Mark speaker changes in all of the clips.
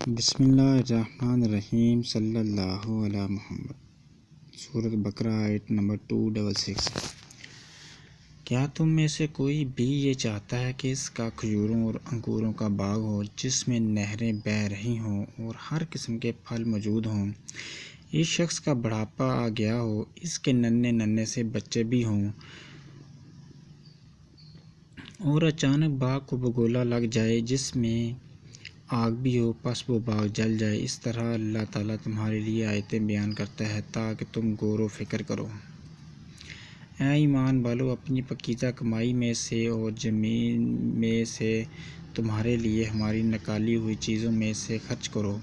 Speaker 1: بسم اللہ الرحمن الرحیم صلی اللہ علی محمد۔ سورۃ بقرہ آیت نمبر 266۔ کیا تم میں سے کوئی بھی یہ چاہتا ہے کہ اس کا کھجوروں اور انگوروں کا باغ ہو جس میں نہریں بہہ رہی ہوں اور ہر قسم کے پھل موجود ہوں؟ اس شخص کا بڑھاپا آ گیا ہو، اس کے ننھے ننھے سے بچے بھی ہوں اور اچانک باغ کو بگولا لگ جائے جس میں آگ بھی ہو، پس وہ باغ جل جائے۔ اس طرح اللہ تعالیٰ تمہارے لیے آیتیں بیان کرتا ہے تاکہ تم غور و فکر کرو۔ اے ایمان والو، اپنی پاکیزہ کمائی میں سے اور زمین میں سے تمہارے لیے ہماری نکالی ہوئی چیزوں میں سے خرچ کرو۔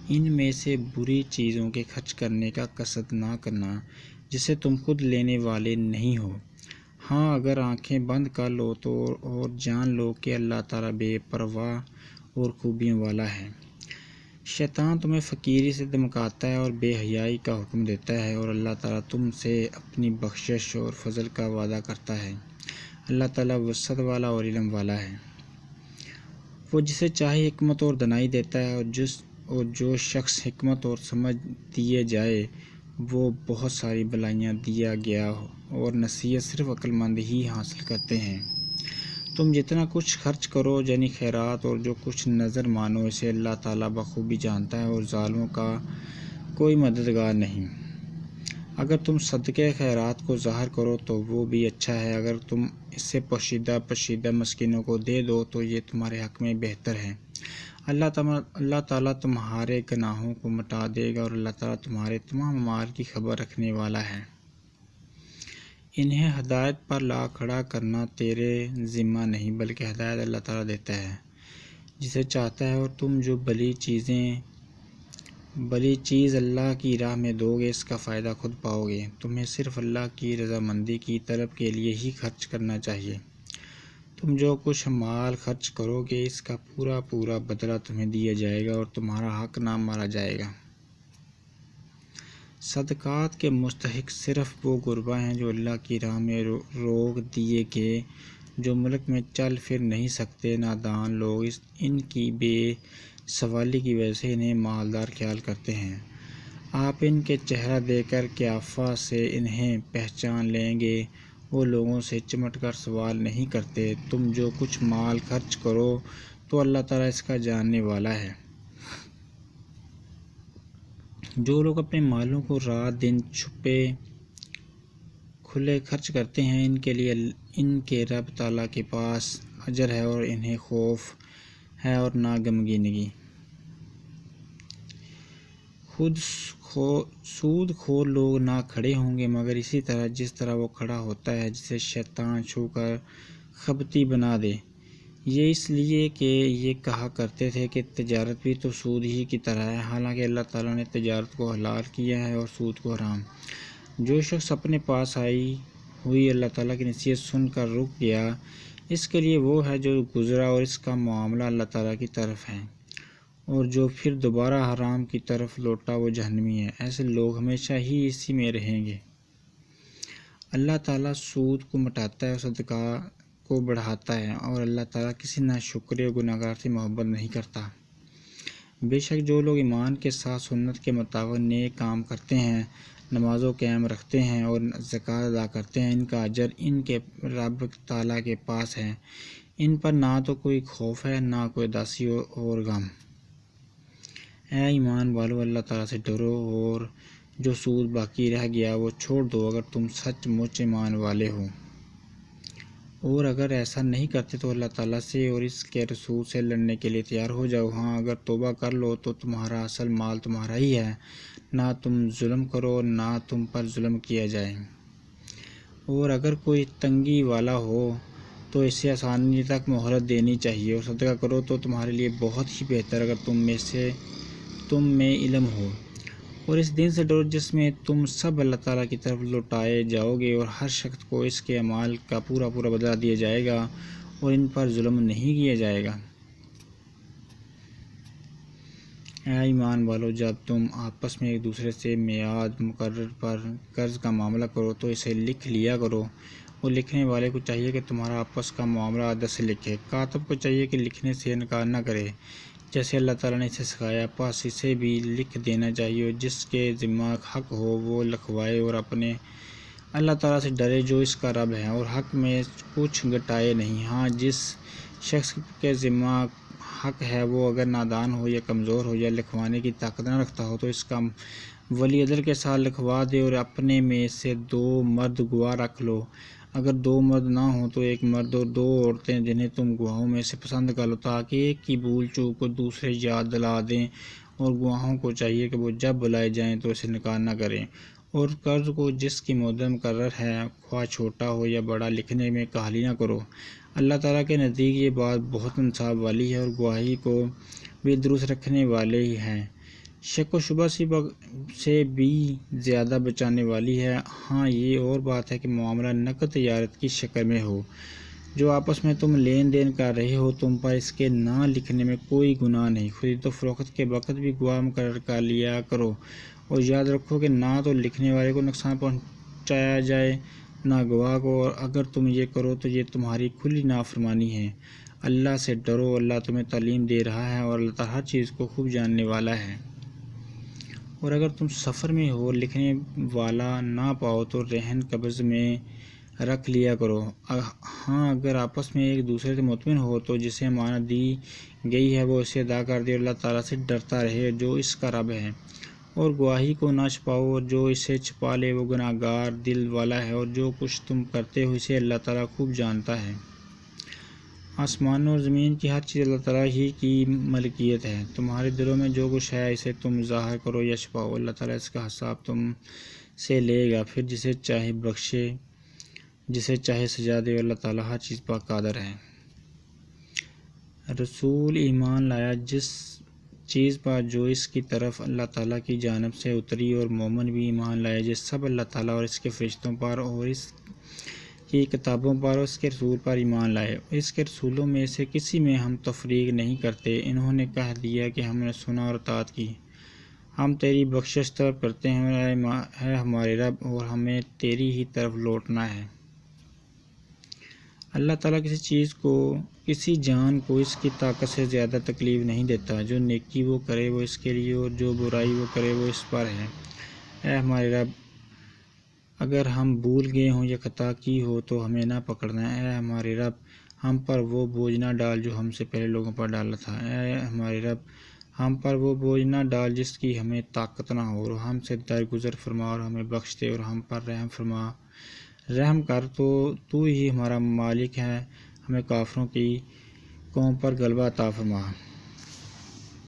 Speaker 1: ان میں سے بری چیزوں کے خرچ کرنے کا قصد نہ کرنا جسے تم خود لینے والے نہیں ہو۔ ہاں، اگر آنکھیں بند کر لو تو اور جان لو کہ اللہ تعالیٰ بے پرواہ اور خوبیوں والا ہے۔ شیطان تمہیں فقیری سے دھمکاتا ہے اور بے حیائی کا حکم دیتا ہے، اور اللہ تعالیٰ تم سے اپنی بخشش اور فضل کا وعدہ کرتا ہے۔ اللہ تعالیٰ وسعت والا اور علم والا ہے۔ وہ جسے چاہے حکمت اور دانائی دیتا ہے، اور جو شخص حکمت اور سمجھ دیے جائے وہ بہت ساری بلائیاں دیا گیا اور نصیحت صرف عقل مند ہی حاصل کرتے ہیں۔ تم جتنا کچھ خرچ کرو یعنی خیرات اور جو کچھ نظر مانو، اسے اللہ تعالیٰ بخوبی جانتا ہے اور ظالموں کا کوئی مددگار نہیں۔ اگر تم صدقہ خیرات کو ظاہر کرو تو وہ بھی اچھا ہے، اگر تم اسے پوشیدہ مسکینوں کو دے دو تو یہ تمہارے حق میں بہتر ہے۔ اللہ تعالیٰ تمہارے گناہوں کو مٹا دے گا اور اللہ تعالیٰ تمہارے تمام اعمال کی خبر رکھنے والا ہے۔ انہیں ہدایت پر لا کھڑا کرنا تیرے ذمہ نہیں بلکہ ہدایت اللہ تعالیٰ دیتا ہے جسے چاہتا ہے، اور تم جو بلی چیز اللہ کی راہ میں دو گے اس کا فائدہ خود پاؤ گے۔ تمہیں صرف اللہ کی رضامندی کی طلب کے لیے ہی خرچ کرنا چاہیے۔ تم جو کچھ مال خرچ کرو گے اس کا پورا بدلہ تمہیں دیا جائے گا اور تمہارا حق نہ مارا جائے گا۔ صدقات کے مستحق صرف وہ غربا ہیں جو اللہ کی راہ میں روک دیے گئے، جو ملک میں چل پھر نہیں سکتے۔ نادان لوگ ان کی بے سوالی کی وجہ سے انہیں مالدار خیال کرتے ہیں۔ آپ ان کے چہرہ دیکھ کر قیافہ سے انہیں پہچان لیں گے، وہ لوگوں سے چمٹ کر سوال نہیں کرتے۔ تم جو کچھ مال خرچ کرو تو اللہ تعالیٰ اس کا جاننے والا ہے۔ جو لوگ اپنے مالوں کو رات دن چھپے کھلے خرچ کرتے ہیں ان کے لیے ان کے رب تعالیٰ کے پاس اجر ہے اور انہیں خوف ہے اور نہ غمگینی۔ سود خور لوگ نہ کھڑے ہوں گے مگر اسی طرح جس طرح وہ کھڑا ہوتا ہے جسے شیطان چھو کر خبطی بنا دے۔ یہ اس لیے کہ یہ کہا کرتے تھے کہ تجارت بھی تو سود ہی کی طرح ہے، حالانکہ اللہ تعالیٰ نے تجارت کو حلال کیا ہے اور سود کو حرام۔ جو شخص اپنے پاس آئی ہوئی اللہ تعالیٰ کی نصیحت سن کر رک گیا، اس کے لیے وہ ہے جو گزرا اور اس کا معاملہ اللہ تعالیٰ کی طرف ہے، اور جو پھر دوبارہ حرام کی طرف لوٹا وہ جہنمی ہے۔ ایسے لوگ ہمیشہ ہی اسی میں رہیں گے۔ اللہ تعالیٰ سود کو مٹاتا ہے اور صدقہ کو بڑھاتا ہے، اور اللہ تعالیٰ کسی ناشکر اور گناہگار سے محبت نہیں کرتا۔ بے شک جو لوگ ایمان کے ساتھ سنت کے مطابق نیک کام کرتے ہیں، نماز و قیام رکھتے ہیں اور زکوٰۃ ادا کرتے ہیں، ان کا اجر ان کے رب تعالیٰ کے پاس ہے۔ ان پر نہ تو کوئی خوف ہے نہ کوئی اداسی اور غم۔ اے ایمان والو، اللہ تعالیٰ سے ڈرو اور جو سود باقی رہ گیا وہ چھوڑ دو اگر تم سچ مچ ایمان والے ہو، اور اگر ایسا نہیں کرتے تو اللہ تعالیٰ سے اور اس کے رسول سے لڑنے کے لیے تیار ہو جاؤ۔ ہاں، اگر توبہ کر لو تو تمہارا اصل مال تمہارا ہی ہے، نہ تم ظلم کرو نہ تم پر ظلم کیا جائے۔ اور اگر کوئی تنگی والا ہو تو اسے آسانی تک مہلت دینی چاہیے، اور صدقہ کرو تو تمہارے لیے بہت ہی بہتر اگر تم میں علم ہو۔ اور اس دن سے ڈرو جس میں تم سب اللہ تعالیٰ کی طرف لوٹائے جاؤ گے، اور ہر شخص کو اس کے اعمال کا پورا بدلہ دیا جائے گا اور ان پر ظلم نہیں کیا جائے گا۔ اے ایمان والو، جب تم آپس میں ایک دوسرے سے میعاد مقرر پر قرض کا معاملہ کرو تو اسے لکھ لیا کرو، اور لکھنے والے کو چاہیے کہ تمہارا آپس کا معاملہ عدل سے لکھے۔ کاتب کو چاہیے کہ لکھنے سے انکار نہ کرے، جیسے اللہ تعالیٰ نے اسے سکھایا، پس اسے بھی لکھ دینا چاہیے، اور جس کے ذمہ حق ہو وہ لکھوائے اور اپنے اللہ تعالیٰ سے ڈرے جو اس کا رب ہے، اور حق میں کچھ گھٹائے نہیں۔ ہاں، جس شخص کے ذمہ حق ہے وہ اگر نادان ہو یا کمزور ہو یا لکھوانے کی طاقت نہ رکھتا ہو تو اس کا ولی عدل کے ساتھ لکھوا دے، اور اپنے میں سے 2 مرد گواہ رکھ لو۔ اگر 2 مرد نہ ہوں تو 1 مرد اور 2 عورتیں جنہیں تم گواہوں میں سے پسند کر لو، تاکہ ایک کی بھول چوک کو دوسرے یاد دلا دیں، اور گواہوں کو چاہیے کہ وہ جب بلائے جائیں تو اسے انکار نہ کریں۔ اور قرض کو جس کی مدت مقرر ہے، خواہ چھوٹا ہو یا بڑا، لکھنے میں کاہلی نہ کرو۔ اللہ تعالیٰ کے نزدیک یہ بات بہت انصاف والی ہے، اور گواہی کو بھی درست رکھنے والے ہی ہیں، شک و شبہ سے بھی زیادہ بچانے والی ہے۔ ہاں، یہ اور بات ہے کہ معاملہ نقد تجارت کی شکل میں ہو، جو آپس میں تم لین دین کر رہے ہو، تم پر اس کے نہ لکھنے میں کوئی گناہ نہیں۔ خرید و فروخت کے وقت بھی گواہ مقرر کر لیا کرو، اور یاد رکھو کہ نہ تو لکھنے والے کو نقصان پہنچایا جائے نہ گواہ کو، اور اگر تم یہ کرو تو یہ تمہاری کھلی نافرمانی ہے۔ اللہ سے ڈرو، اللہ تمہیں تعلیم دے رہا ہے، اور اللہ تعالیٰ ہر چیز کو خوب جاننے والا ہے۔ اور اگر تم سفر میں ہو اور لکھنے والا نہ پاؤ تو رہن قبض میں رکھ لیا کرو۔ ہاں، اگر آپس میں ایک دوسرے سے مطمئن ہو تو جسے امانت دی گئی ہے وہ اسے ادا کر دے، اور اللہ تعالیٰ سے ڈرتا رہے جو اس کا رب ہے۔ اور گواہی کو نہ چھپاؤ، اور جو اسے چھپا لے وہ گناہ گار دل والا ہے، اور جو کچھ تم کرتے ہو اسے اللہ تعالیٰ خوب جانتا ہے۔ آسمانوں اور زمین کی ہر چیز اللہ تعالیٰ ہی کی ملکیت ہے۔ تمہارے دلوں میں جو کچھ ہے اسے تم ظاہر کرو یا چھپاؤ، اللہ تعالیٰ اس کا حساب تم سے لے گا، پھر جسے چاہے بخشے جسے چاہے سزا دے، اللہ تعالیٰ ہر چیز پر قادر ہے۔ رسول ایمان لایا جس چیز پر جو اس کی طرف اللہ تعالیٰ کی جانب سے اتری، اور مومن بھی ایمان لائے جس سب اللہ تعالیٰ اور اس کے فرشتوں پر اور اس کی کتابوں پر اور اس کے رسول پر ایمان لائے۔ اس کے رسولوں میں سے کسی میں ہم تفریق نہیں کرتے۔ انہوں نے کہہ دیا کہ ہم نے سنا اور اطاعت کی، ہم تیری بخشش طلب کرتے ہیں، اے ہمارے رب، اور ہمیں تیری ہی طرف لوٹنا ہے۔ اللہ تعالیٰ کسی چیز کو، کسی جان کو اس کی طاقت سے زیادہ تکلیف نہیں دیتا۔ جو نیکی وہ کرے وہ اس کے لیے، اور جو برائی وہ کرے وہ اس پر ہے۔ اے ہمارے رب، اگر ہم بھول گئے ہوں یا خطا کی ہو تو ہمیں نہ پکڑنا۔ اے ہمارے رب، ہم پر وہ بوجھ نہ ڈال جو ہم سے پہلے لوگوں پر ڈالا تھا۔ اے ہمارے رب، ہم پر وہ بوجھ نہ ڈال جس کی ہمیں طاقت نہ ہو، اور ہم سے درگزر فرما اور ہمیں بخش دے، اور ہم پر رحم فرما، رحم کر، تو ہی ہمارا مالک ہے، ہمیں کافروں کی قوم پر غلبہ عطا فرما۔